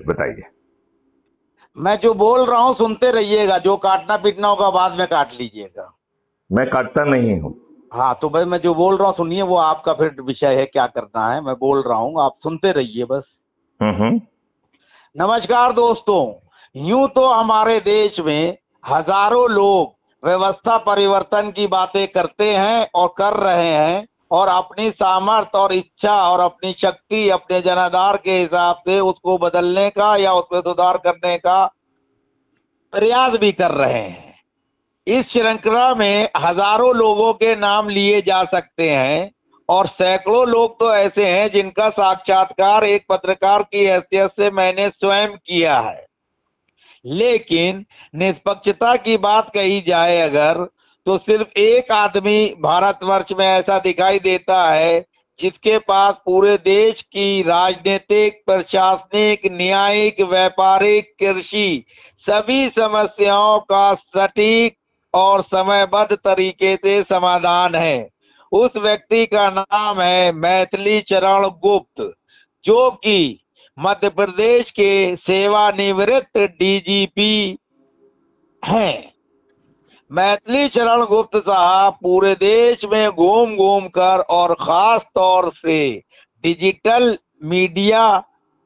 बताइए। मैं जो बोल रहा हूँ सुनते रहिएगा, जो काटना पीटना होगा बाद में काट लीजिएगा। मैं काटता नहीं हूँ। हाँ तो भाई मैं जो बोल रहा हूँ सुनिए, वो आपका फिर विषय है, क्या करना है मैं बोल रहा हूँ, आप सुनते रहिए बस। हम्म। नमस्कार दोस्तों। यूं तो हमारे देश में हजारों लोग व्यवस्था परिवर्तन की बातें करते हैं और कर रहे हैं, और अपनी सामर्थ्य और इच्छा और अपनी शक्ति अपने जनाधार के हिसाब से उसको बदलने का या उसमें सुधार करने का प्रयास भी कर रहे हैं। इस श्रृंखला में हजारों लोगों के नाम लिए जा सकते हैं, और सैकड़ों लोग तो ऐसे हैं जिनका साक्षात्कार एक पत्रकार की हैसियत से मैंने स्वयं किया है। लेकिन निष्पक्षता की बात कही जाए अगर, तो सिर्फ एक आदमी भारतवर्ष में ऐसा दिखाई देता है जिसके पास पूरे देश की राजनीतिक, प्रशासनिक, न्यायिक, व्यापारिक, कृषि सभी समस्याओं का सटीक और समयबद्ध तरीके से समाधान है। उस व्यक्ति का नाम है मैथिली चरण गुप्त, जो कि मध्य प्रदेश के सेवानिवृत्त डीजीपी हैं। मैथिली चरण गुप्त साहब पूरे देश में घूम घूम कर और खास तौर से डिजिटल मीडिया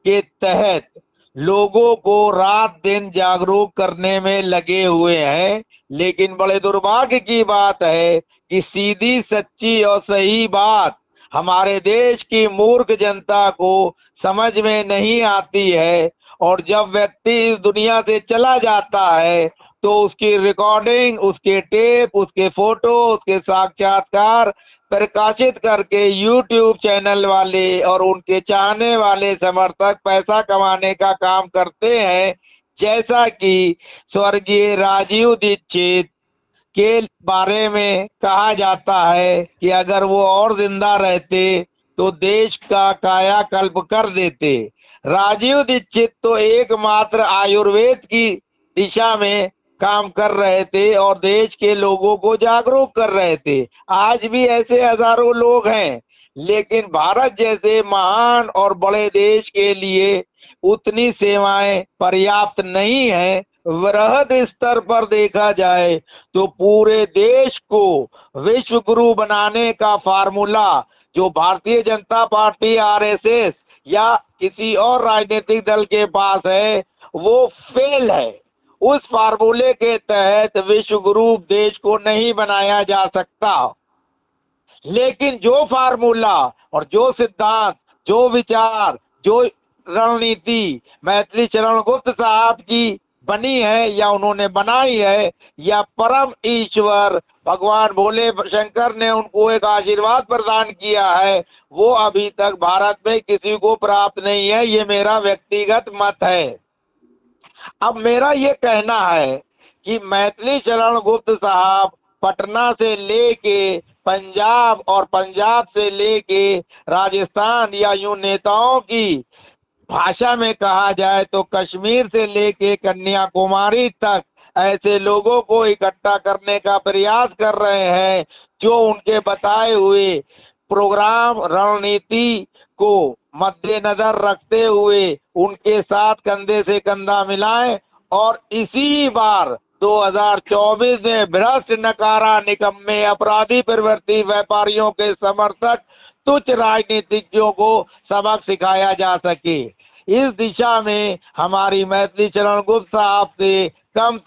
के तहत लोगों को रात दिन जागरूक करने में लगे हुए हैं। लेकिन बड़े दुर्भाग्य की बात है कि सीधी, सच्ची और सही बात हमारे देश की मूर्ख जनता को समझ में नहीं आती है, और जब व्यक्ति इस दुनिया से चला जाता है तो उसकी रिकॉर्डिंग, उसके टेप, उसके फोटो, उसके साक्षात्कार प्रकाशित करके यूट्यूब चैनल वाले और उनके चाहने वाले समर्थक पैसा कमाने का काम करते हैं। जैसा कि स्वर्गीय राजीव दीक्षित के बारे में कहा जाता है कि अगर वो और जिंदा रहते तो देश का कायाकल्प कर देते। राजीव दीक्षित तो एकमात्र आयुर्वेद की दिशा में काम कर रहे थे और देश के लोगों को जागरूक कर रहे थे। आज भी ऐसे हजारों लोग हैं, लेकिन भारत जैसे महान और बड़े देश के लिए उतनी सेवाएं पर्याप्त नहीं है। वृहद स्तर पर देखा जाए तो पूरे देश को विश्व गुरु बनाने का फार्मूला जो भारतीय जनता पार्टी, आरएसएस या किसी और राजनीतिक दल के पास है, वो फेल है। उस फार्मूले के तहत विश्व गुरु देश को नहीं बनाया जा सकता। लेकिन जो फार्मूला और जो सिद्धांत, जो विचार, जो रणनीति मैथिली चरण गुप्त साहब की बनी है या उन्होंने बनाई है, या परम ईश्वर भगवान भोले शंकर ने उनको एक आशीर्वाद प्रदान किया है, वो अभी तक भारत में किसी को प्राप्त नहीं है। ये मेरा व्यक्तिगत मत है। अब मेरा ये कहना है कि मैथिली चरण गुप्त साहब पटना से लेके पंजाब और पंजाब से लेके राजस्थान, या यूं नेताओं की भाषा में कहा जाए तो कश्मीर से लेके कन्याकुमारी तक ऐसे लोगों को इकट्ठा करने का प्रयास कर रहे हैं जो उनके बताए हुए प्रोग्राम, रणनीति को मद्देनजर रखते हुए उनके साथ कंधे से कंधा मिलाएं, और इसी बार 2024 में भ्रष्ट, नकारा, निकम्मे, अपराधी, प्रवृत्ति व्यापारियों के समर्थक, तुच्छ राजनीतिज्ञों को सबक सिखाया जा सके। इस दिशा में हमारी मैथिली चरण गुप्त साहब से कम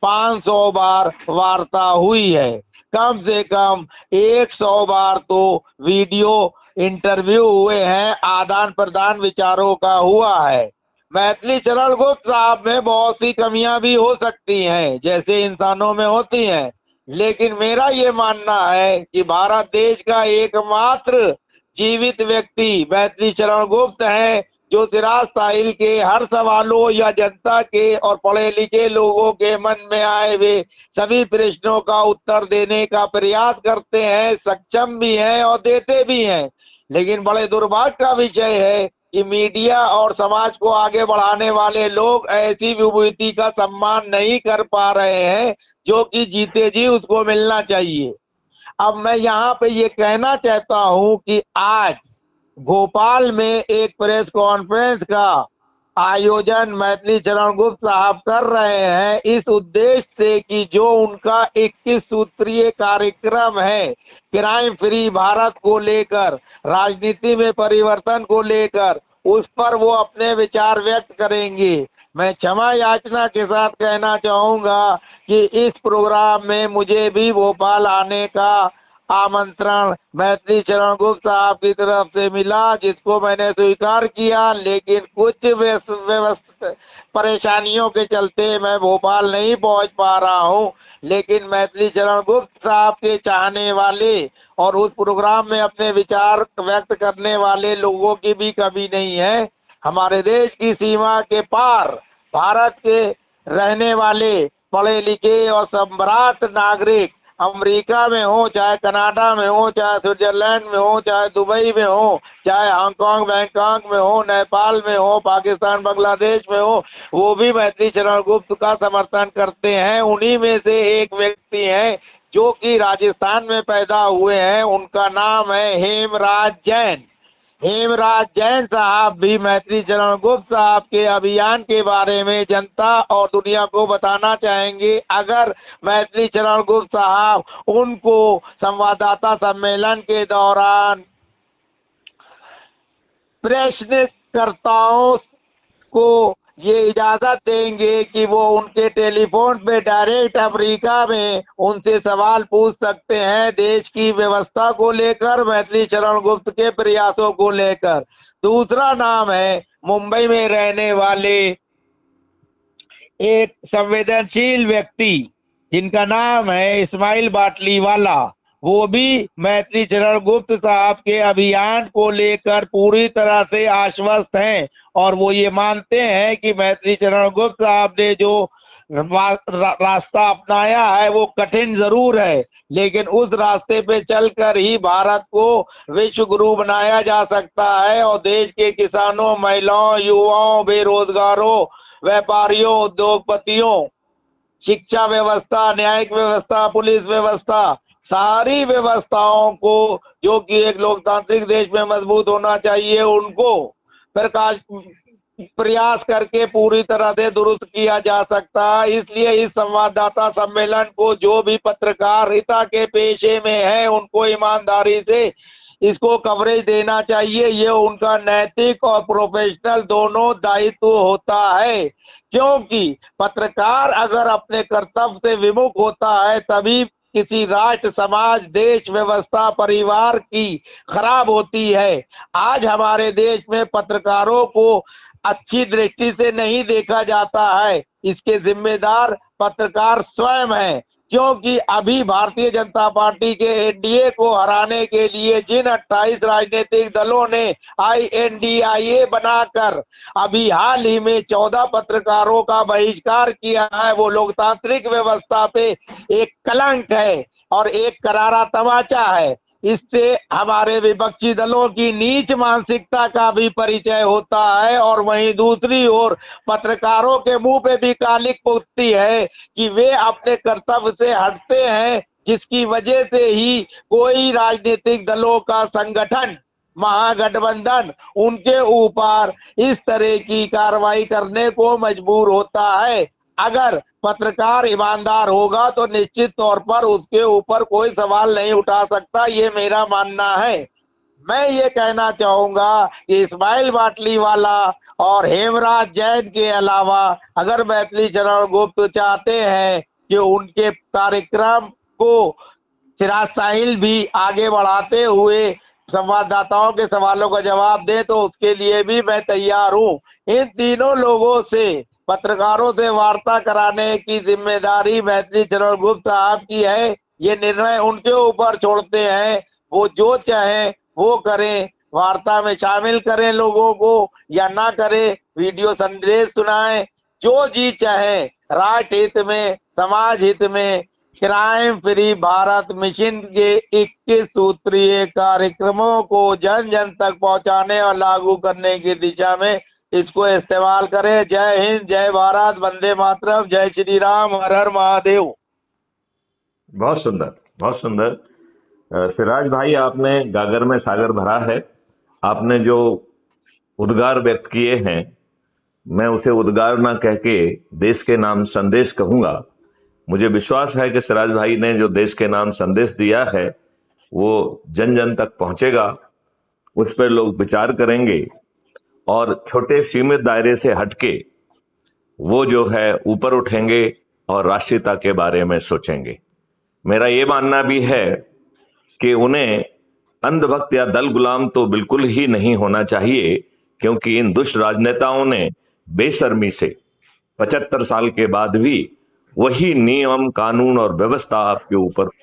500 बार वार्ता हुई है। कम से कम 100 बार तो वीडियो इंटरव्यू हुए हैं, आदान प्रदान विचारों का हुआ है। मैथिली चरण गुप्त साहब में बहुत सी कमियां भी हो सकती हैं, जैसे इंसानों में होती हैं, लेकिन मेरा ये मानना है कि भारत देश का एकमात्र जीवित व्यक्ति मैथिली चरण गुप्त हैं, जो सिराज साहिल के हर सवालों या जनता के और पढ़े लिखे लोगों के मन में आए हुए सभी प्रश्नों का उत्तर देने का प्रयास करते हैं, सक्षम भी हैं और देते भी हैं। लेकिन बड़े दुर्भाग्य का विषय है कि मीडिया और समाज को आगे बढ़ाने वाले लोग ऐसी विभूति का सम्मान नहीं कर पा रहे हैं जो कि जीते जी उसको मिलना चाहिए। अब मैं यहाँ पे ये कहना चाहता हूँ कि आज भोपाल में एक प्रेस कॉन्फ्रेंस का आयोजन मैथिली चरण गुप्त साहब कर रहे हैं इस उद्देश्य से कि जो उनका 21 सूत्रीय कार्यक्रम है क्राइम फ्री भारत को लेकर, राजनीति में परिवर्तन को लेकर, उस पर वो अपने विचार व्यक्त करेंगे। मैं क्षमा याचना के साथ कहना चाहूँगा कि इस प्रोग्राम में मुझे भी भोपाल आने का आमंत्रण मैथिली चरण गुप्त साहब की तरफ से मिला, जिसको मैंने स्वीकार किया, लेकिन कुछ परेशानियों के चलते मैं भोपाल नहीं पहुंच पा रहा हूं। लेकिन मैथिली चरण गुप्त साहब के चाहने वाले और उस प्रोग्राम में अपने विचार व्यक्त करने वाले लोगों की भी कमी नहीं है। हमारे देश की सीमा के पार भारत के रहने वाले पढ़े लिखे और सम्राट नागरिक अमेरिका में हो, चाहे कनाडा में हो, चाहे स्विट्जरलैंड में हो, चाहे दुबई में हो, चाहे हांगकांग बैंकॉक में हो, नेपाल में हो, पाकिस्तान बांग्लादेश में हो, वो भी मैथिली चरण गुप्त का समर्थन करते हैं। उन्हीं में से एक व्यक्ति हैं जो कि राजस्थान में पैदा हुए हैं, उनका नाम है हेमराज जैन। हेमराज जैन साहब भी मैथिली चरण गुप्त साहब के अभियान के बारे में जनता और दुनिया को बताना चाहेंगे। अगर मैथिली चरण गुप्त साहब उनको संवाददाता सम्मेलन के दौरान प्रश्नकर्ताओं को ये इजाजत देंगे कि वो उनके टेलीफोन पे डायरेक्ट अमेरिका में उनसे सवाल पूछ सकते हैं देश की व्यवस्था को लेकर, मैथिली चरण गुप्त के प्रयासों को लेकर। दूसरा नाम है मुंबई में रहने वाले एक संवेदनशील व्यक्ति जिनका नाम है इस्माइल बाटलीवाला। वो भी मैथिली चरण गुप्त साहब के अभियान को लेकर पूरी तरह से आश्वस्त हैं और वो ये मानते हैं कि मैथिली चरण गुप्त साहब ने जो रास्ता अपनाया है वो कठिन जरूर है, लेकिन उस रास्ते पे चलकर ही भारत को विश्व गुरु बनाया जा सकता है और देश के किसानों, महिलाओं, युवाओं, बेरोजगारों, व्यापारियों, उद्योगपतियों, शिक्षा व्यवस्था, न्यायिक व्यवस्था, पुलिस व्यवस्था, सारी व्यवस्थाओं को जो कि एक लोकतांत्रिक देश में मजबूत होना चाहिए, उनको प्रयास करके पूरी तरह से दुरुस्त किया जा सकता है। इसलिए इस संवाददाता सम्मेलन को जो भी पत्रकारिता के पेशे में है उनको ईमानदारी से इसको कवरेज देना चाहिए। ये उनका नैतिक और प्रोफेशनल दोनों दायित्व होता है, क्योंकि पत्रकार अगर अपने कर्तव्य से विमुख होता है तभी किसी राष्ट्र, समाज, देश, व्यवस्था, परिवार की खराब होती है। आज हमारे देश में पत्रकारों को अच्छी दृष्टि से नहीं देखा जाता है, इसके जिम्मेदार पत्रकार स्वयं हैं, क्योंकि अभी भारतीय जनता पार्टी के एनडीए को हराने के लिए जिन 28 राजनीतिक दलों ने INDIA बनाकर अभी हाल ही में 14 पत्रकारों का बहिष्कार किया है, वो लोकतांत्रिक व्यवस्था पे एक कलंक है और एक करारा तमाचा है। इससे हमारे विपक्षी दलों की नीच मानसिकता का भी परिचय होता है और वहीं दूसरी ओर पत्रकारों के मुंह पे भी कालिक पुतती है कि वे अपने कर्तव्य से हटते हैं, जिसकी वजह से ही कोई राजनीतिक दलों का संगठन, महागठबंधन उनके ऊपर इस तरह की कार्रवाई करने को मजबूर होता है। अगर पत्रकार ईमानदार होगा तो निश्चित तौर पर उसके ऊपर कोई सवाल नहीं उठा सकता, ये मेरा मानना है। मैं ये कहना चाहूँगा कि इस्माइल बाटलीवाला और हेमराज जैन के अलावा अगर मैथिली चरण गुप्त चाहते हैं कि उनके कार्यक्रम को चिराग साहिल भी आगे बढ़ाते हुए संवाददाताओं के सवालों का जवाब दे, तो उसके लिए भी मैं तैयार हूँ। इन तीनों लोगों से, पत्रकारों से वार्ता कराने की जिम्मेदारी मैथिली चरण गुप्त साहब की है। ये निर्णय उनके ऊपर छोड़ते हैं, वो जो चाहें वो करें, वार्ता में शामिल करें लोगों को या ना करें, वीडियो संदेश सुनाएं, जो जी चाहे। राष्ट्र हित में, समाज हित में क्राइम फ्री भारत मिशन के 21 सूत्रीय कार्यक्रमों को जन जन तक पहुंचाने और लागू करने की दिशा में इसको इस्तेमाल करें। जय हिंद, जय भारत, वंदे मातरम, जय श्री राम, हर हर महादेव। बहुत सुंदर, बहुत सुंदर। सिराज भाई, आपने गागर में सागर भरा है। आपने जो उद्गार व्यक्त किए हैं मैं उसे उद्गार ना कह के देश के नाम संदेश कहूंगा। मुझे विश्वास है कि सिराज भाई ने जो देश के नाम संदेश दिया है वो जन जन तक पहुंचेगा, उस पर लोग विचार करेंगे और छोटे सीमित दायरे से हटके वो जो है ऊपर उठेंगे और राष्ट्रीयता के बारे में सोचेंगे। मेरा ये मानना भी है कि उन्हें अंधभक्त या दल गुलाम तो बिल्कुल ही नहीं होना चाहिए, क्योंकि इन दुष्ट राजनेताओं ने बेशर्मी से 75 साल के बाद भी वही नियम कानून और व्यवस्था आपके ऊपर